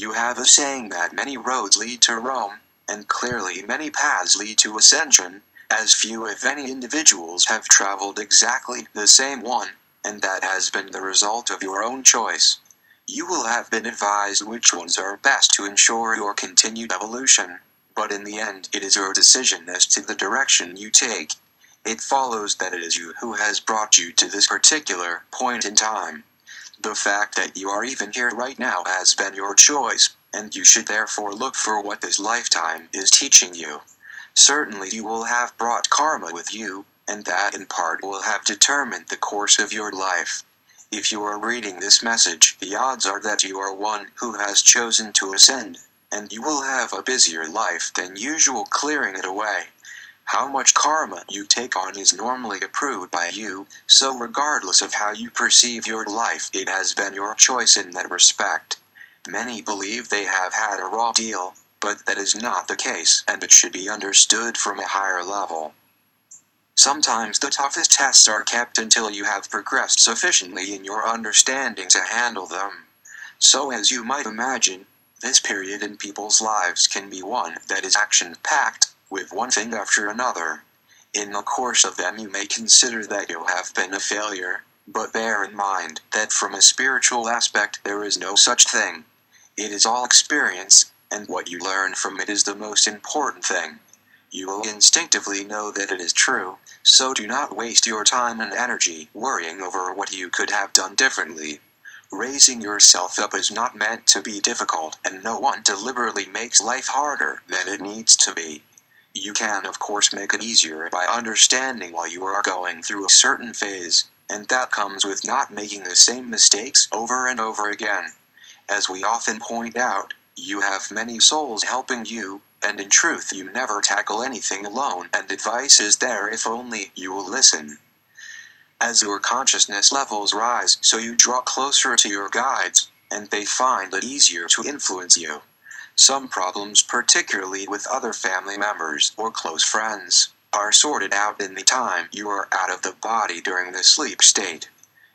You have a saying that many roads lead to Rome, and clearly many paths lead to ascension, as few if any individuals have traveled exactly the same one, and that has been the result of your own choice. You will have been advised which ones are best to ensure your continued evolution, but in the end it is your decision as to the direction you take. It follows that it is you who has brought you to this particular point in time. The fact that you are even here right now has been your choice, and you should therefore look for what this lifetime is teaching you. Certainly you will have brought karma with you, and that in part will have determined the course of your life. If you are reading this message, the odds are that you are one who has chosen to ascend, and you will have a busier life than usual clearing it away. How much karma you take on is normally approved by you, so regardless of how you perceive your life, it has been your choice in that respect. Many believe they have had a raw deal, but that is not the case, and it should be understood from a higher level. Sometimes the toughest tests are kept until you have progressed sufficiently in your understanding to handle them. So as you might imagine, this period in people's lives can be one that is action-packed, with one thing after another. In the course of them you may consider that you have been a failure, but bear in mind that from a spiritual aspect there is no such thing. It is all experience, and what you learn from it is the most important thing. You will instinctively know that it is true, so do not waste your time and energy worrying over what you could have done differently. Raising yourself up is not meant to be difficult, and no one deliberately makes life harder than it needs to be. You can of course make it easier by understanding why you are going through a certain phase, and that comes with not making the same mistakes over and over again. As we often point out, you have many souls helping you, and in truth you never tackle anything alone, and advice is there if only you will listen. As your consciousness levels rise, so you draw closer to your guides, and they find it easier to influence you. Some problems, particularly with other family members or close friends, are sorted out in the time you are out of the body during the sleep state.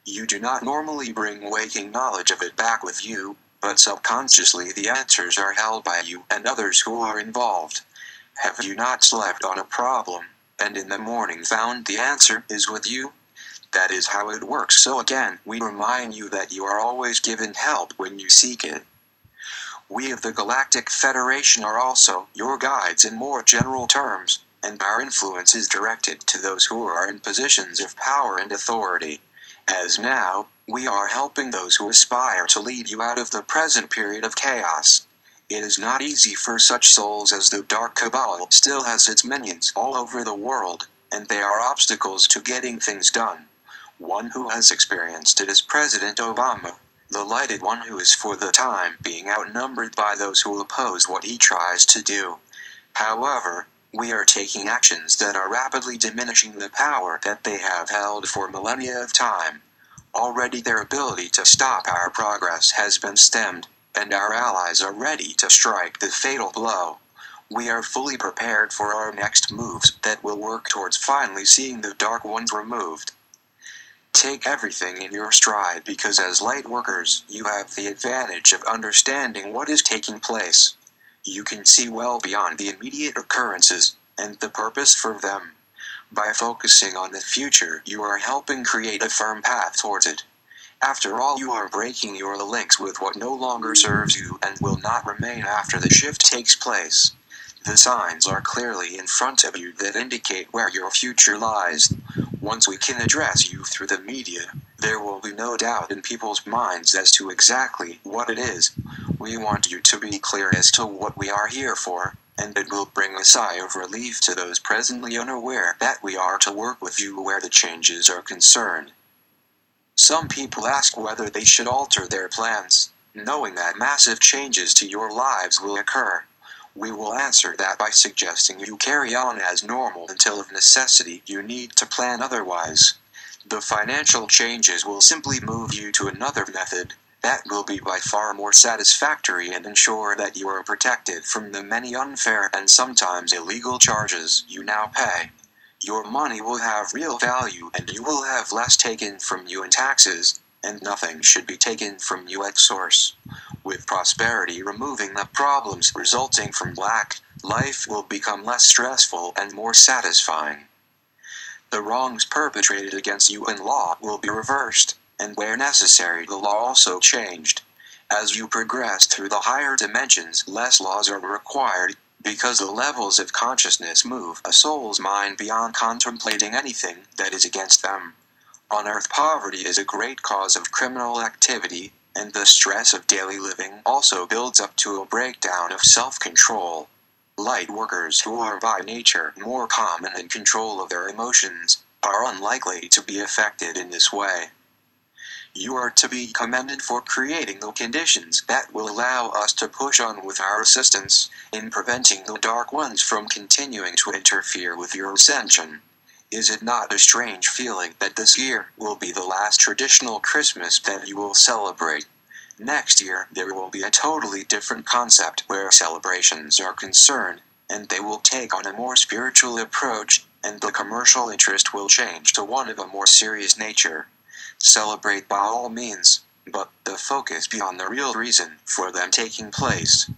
You do not normally bring waking knowledge of it back with you, but subconsciously the answers are held by you and others who are involved. Have you not slept on a problem, and in the morning found the answer is with you? That is how it works. So again, we remind you that you are always given help when you seek it. We of the Galactic Federation are also your guides in more general terms, and our influence is directed to those who are in positions of power and authority. As now, we are helping those who aspire to lead you out of the present period of chaos. It is not easy for such souls as the Dark Cabal still has its minions all over the world, and they are obstacles to getting things done. One who has experienced it is President Obama, the lighted one who is for the time being outnumbered by those who oppose what he tries to do. However, we are taking actions that are rapidly diminishing the power that they have held for millennia of time. Already their ability to stop our progress has been stemmed, and our allies are ready to strike the fatal blow. We are fully prepared for our next moves that will work towards finally seeing the Dark Ones removed. Take everything in your stride because as light workers, you have the advantage of understanding what is taking place. You can see well beyond the immediate occurrences, and the purpose for them. By focusing on the future, you are helping create a firm path towards it. After all, you are breaking your links with what no longer serves you and will not remain after the shift takes place. The signs are clearly in front of you that indicate where your future lies. Once we can address you through the media, there will be no doubt in people's minds as to exactly what it is. We want you to be clear as to what we are here for, and it will bring a sigh of relief to those presently unaware that we are to work with you where the changes are concerned. Some people ask whether they should alter their plans, knowing that massive changes to your lives will occur. We will answer that by suggesting you carry on as normal until of necessity you need to plan otherwise. The financial changes will simply move you to another method that will be by far more satisfactory and ensure that you are protected from the many unfair and sometimes illegal charges you now pay. Your money will have real value and you will have less taken from you in taxes, and nothing should be taken from you at source. With prosperity removing the problems resulting from lack, life will become less stressful and more satisfying. The wrongs perpetrated against you in law will be reversed, and where necessary the law also changed. As you progress through the higher dimensions, less laws are required, because the levels of consciousness move a soul's mind beyond contemplating anything that is against them. On Earth, poverty is a great cause of criminal activity, and the stress of daily living also builds up to a breakdown of self-control. Light workers who are by nature more calm and in control of their emotions are unlikely to be affected in this way. You are to be commended for creating the conditions that will allow us to push on with our assistance in preventing the Dark Ones from continuing to interfere with your ascension. Is it not a strange feeling that this year will be the last traditional Christmas that you will celebrate? Next year there will be a totally different concept where celebrations are concerned, and they will take on a more spiritual approach, and the commercial interest will change to one of a more serious nature. Celebrate by all means, but the focus be on the real reason for them taking place.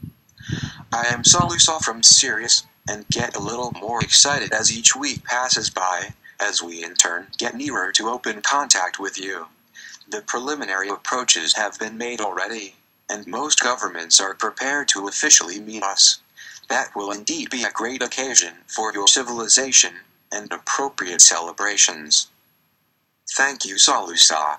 I am Salusa from Sirius, and get a little more excited as each week passes by, as we in turn get nearer to open contact with you. The preliminary approaches have been made already, and most governments are prepared to officially meet us. That will indeed be a great occasion for your civilization, and appropriate celebrations. Thank you, Salusa.